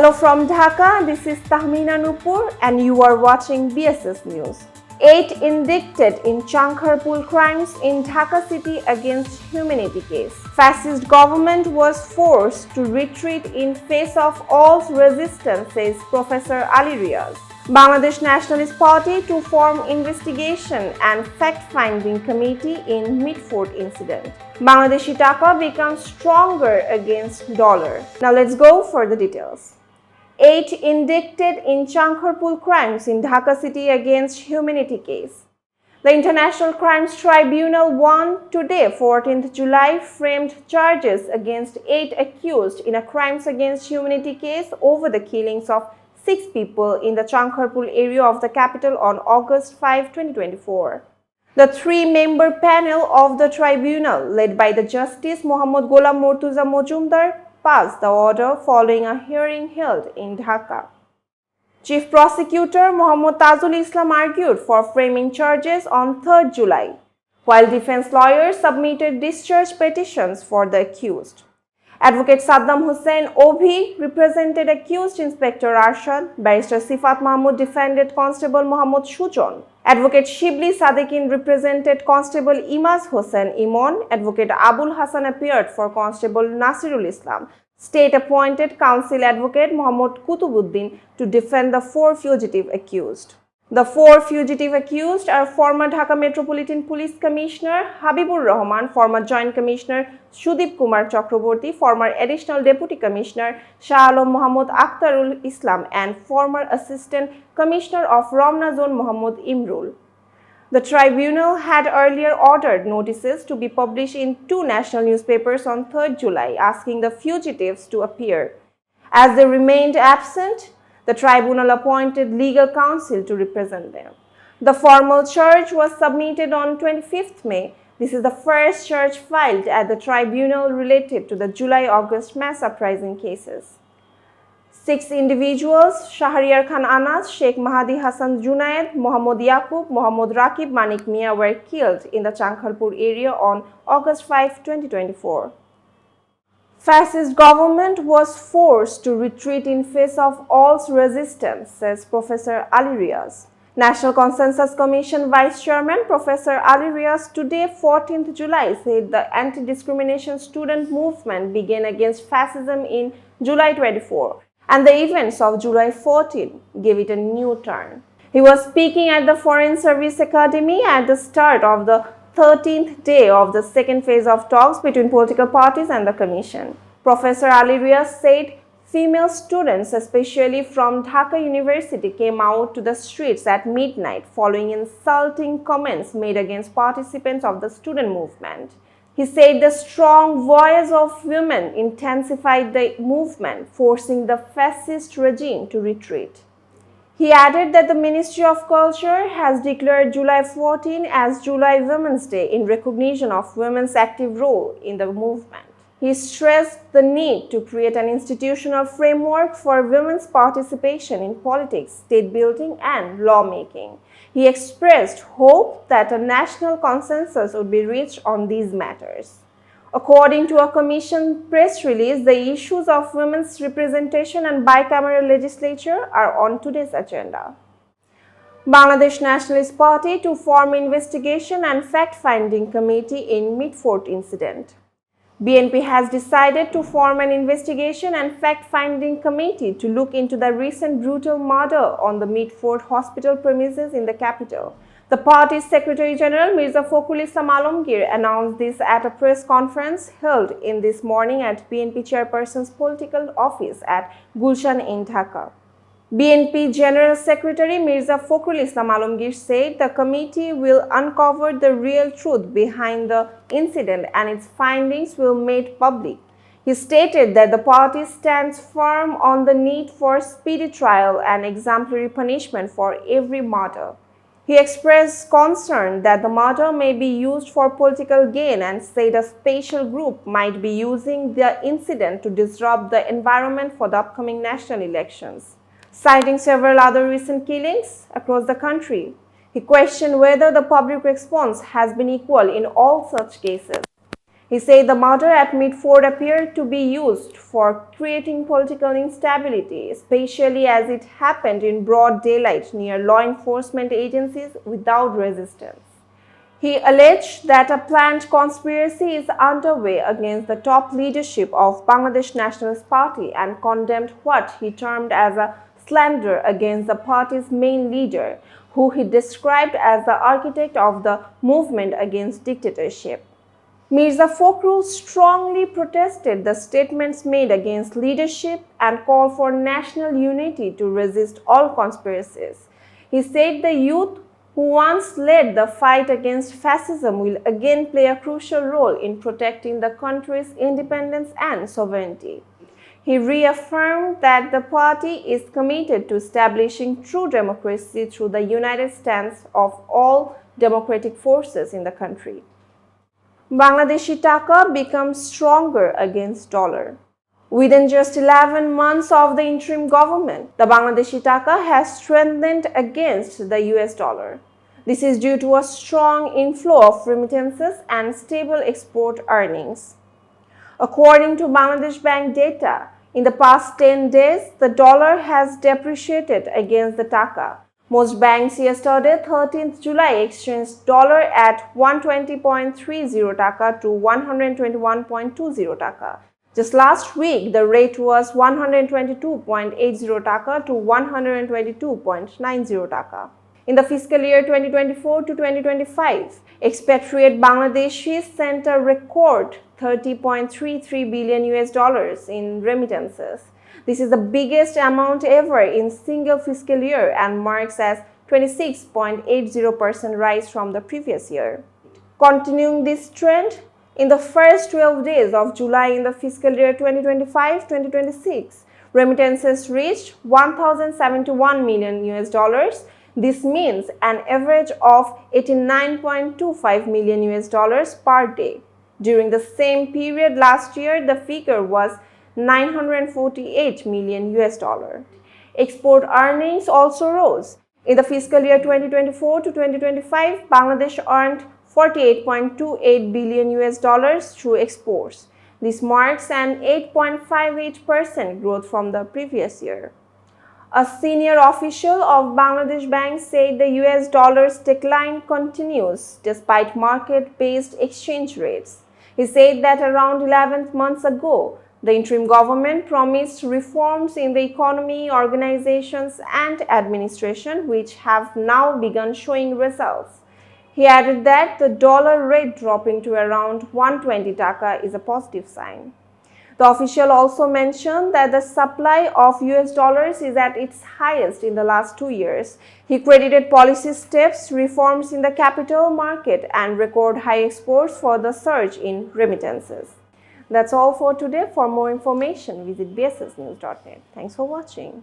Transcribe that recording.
Hello from Dhaka, this is Tahmina Nupur and you are watching BSS News. 8 indicted in Chankharpul crimes in Dhaka city against humanity case. Fascist government was forced to retreat in face of all resistance, says Professor Ali Riaz. Bangladesh Nationalist Party to form investigation and fact-finding committee in Mitford incident. Bangladeshi Taka becomes stronger against dollar. Now let's go for the details. 8 indicted in Chankharpul crimes in Dhaka city against humanity case. The International Crimes Tribunal-1 today, 14th July, framed charges against 8 accused in a crimes against humanity case over the killings of 6 people in the Chankharpul area of the capital on August 5, 2024. The 3-member panel of the tribunal, led by the Justice Muhammad Golam Mortuza Mojumdar, passed the order following a hearing held in Dhaka. Chief Prosecutor Muhammad Tajul Islam argued for framing charges on 3rd July, while defense lawyers submitted discharge petitions for the accused. Advocate Saddam Hussain Obhi represented accused Inspector Arshad. Barrister Sifat Mahmood defended Constable Muhammad Shujon. Advocate Shibli Sadikin represented Constable Imaz Hossain Imon. Advocate Abul Hassan appeared for Constable Nasirul Islam. State-appointed Council Advocate Muhammad Kutubuddin to defend the 4 fugitive accused. The 4 fugitive accused are former Dhaka Metropolitan Police Commissioner Habibur Rahman, former Joint Commissioner Sudeep Kumar Chakraborty, former Additional Deputy Commissioner Shah Alam Muhammad Akhtarul Islam, and former Assistant Commissioner of Ramna Zone Muhammad Imrul. The tribunal had earlier ordered notices to be published in 2 national newspapers on 3rd July, asking the fugitives to appear. As they remained absent, the tribunal appointed legal counsel to represent them. The formal charge was submitted on 25th May. This is the first charge filed at the tribunal related to the July-August mass uprising cases. 6 individuals, Shahriar Khan Anas, Sheikh Mahdi Hassan Junaid, Muhammad Yaqub, Muhammad Rakib Manik Mia were killed in the Chankharpur area on August 5, 2024. Fascist government was forced to retreat in face of all resistance, says Professor Ali Riaz. National Consensus Commission Vice Chairman Professor Ali Riaz today, 14th July, said the anti-discrimination student movement began against fascism in July 24, and the events of July 14 gave it a new turn. He was speaking at the Foreign Service Academy at the start of the 13th day of the second phase of talks between political parties and the Commission. Professor Ali Riaz said female students, especially from Dhaka University, came out to the streets at midnight following insulting comments made against participants of the student movement. He said the strong voice of women intensified the movement, forcing the fascist regime to retreat. He added that the Ministry of Culture has declared July 14 as July Women's Day in recognition of women's active role in the movement. He stressed the need to create an institutional framework for women's participation in politics, state building, and lawmaking. He expressed hope that a national consensus would be reached on these matters. According to a Commission press release, the issues of women's representation and bicameral legislature are on today's agenda. Bangladesh Nationalist Party to form investigation and fact-finding committee in Mitford incident. BNP has decided to form an investigation and fact-finding committee to look into the recent brutal murder on the Mitford Hospital premises in the capital. The party's Secretary General Mirza Fakhrul Islam Alamgir announced this at a press conference held in this morning at BNP Chairperson's political office at Gulshan in Dhaka. BNP General Secretary Mirza Fakhrul Islam Alamgir said the committee will uncover the real truth behind the incident and its findings will be made public. He stated that the party stands firm on the need for speedy trial and exemplary punishment for every murder. He expressed concern that the murder may be used for political gain and said a special group might be using the incident to disrupt the environment for the upcoming national elections. Citing several other recent killings across the country, he questioned whether the public response has been equal in all such cases. He said the murder at Mitford appeared to be used for creating political instability, especially as it happened in broad daylight near law enforcement agencies without resistance. He alleged that a planned conspiracy is underway against the top leadership of Bangladesh Nationalist Party and condemned what he termed as a slander against the party's main leader, who he described as the architect of the movement against dictatorship. Mirza Fakhrul strongly protested the statements made against leadership and called for national unity to resist all conspiracies. He said the youth who once led the fight against fascism will again play a crucial role in protecting the country's independence and sovereignty. He reaffirmed that the party is committed to establishing true democracy through the united stance of all democratic forces in the country. Bangladeshi Taka becomes stronger against dollar. Within just 11 months of the interim government, the Bangladeshi Taka has strengthened against the US dollar. This is due to a strong inflow of remittances and stable export earnings. According to Bangladesh Bank data, in the past 10 days, the dollar has depreciated against the Taka. Most banks yesterday, 13th July, exchanged dollar at 120.30 Taka to 121.20 Taka. Just last week, the rate was 122.80 Taka to 122.90 Taka. In the fiscal year 2024 to 2025, expatriate Bangladeshis sent a record $30.33 billion in remittances. This is the biggest amount ever in single fiscal year and marks as 26.80% rise from the previous year. Continuing this trend, in the first 12 days of July in the fiscal year 2025-2026, remittances reached $1,071 million. This means an average of $89.25 million per day. During the same period last year, the figure was $948 million. Export earnings also rose. In the fiscal year 2024 to 2025, Bangladesh earned $48.28 billion through exports. This marks an 8.58% growth from the previous year. A senior official of Bangladesh Bank said the US dollar's decline continues despite market-based exchange rates. He said that around 11 months ago, the interim government promised reforms in the economy, organizations, and administration, which have now begun showing results. He added that the dollar rate dropping to around 120 Taka is a positive sign. The official also mentioned that the supply of US dollars is at its highest in the last 2 years. He credited policy steps, reforms in the capital market, and record high exports for the surge in remittances. That's all for today. For more information, visit bssnews.net. Thanks for watching.